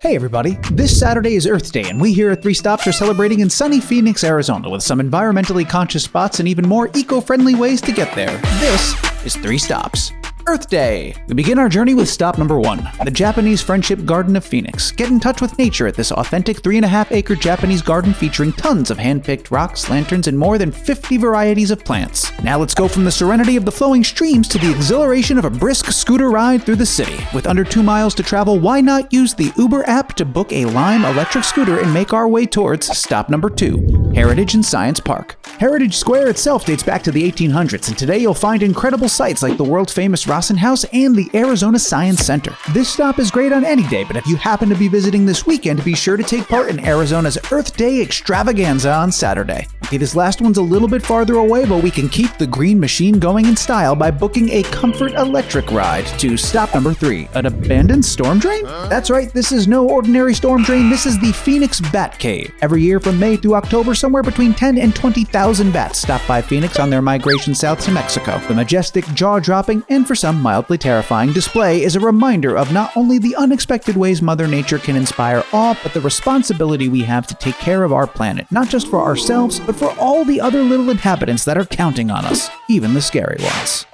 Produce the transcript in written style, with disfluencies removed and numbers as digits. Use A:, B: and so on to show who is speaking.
A: Hey everybody, this Saturday is Earth Day and we here at 3 Stops are celebrating in sunny Phoenix, Arizona with some environmentally conscious spots and even more eco-friendly ways to get there. This is 3 Stops. Earth Day! We begin our journey with stop number 1, the Japanese Friendship Garden of Phoenix. Get in touch with nature at this authentic 3.5-acre Japanese garden featuring tons of hand-picked rocks, lanterns, and more than 50 varieties of plants. Now let's go from the serenity of the flowing streams to the exhilaration of a brisk scooter ride through the city. With under 2 miles to travel, why not use the Uber app to book a Lime electric scooter and make our way towards stop number 2, Heritage and Science Park. Heritage Square itself dates back to the 1800s, and today you'll find incredible sights like the world-famous Rossen House and the Arizona Science Center. This stop is great on any day, but if you happen to be visiting this weekend, be sure to take part in Arizona's Earth Day extravaganza on Saturday. Okay, this last one's a little bit farther away, but we can keep the green machine going in style by booking a comfort electric ride to stop number 3, an abandoned storm drain? That's right, this is no ordinary storm drain, this is the Phoenix Batcave. Every year from May through October, somewhere between 10 and 20,000 bats stop by Phoenix on their migration south to Mexico. The majestic, jaw-dropping, and for some mildly terrifying display is a reminder of not only the unexpected ways Mother Nature can inspire awe, but the responsibility we have to take care of our planet, not just for ourselves, but for all the other little inhabitants that are counting on us, even the scary ones.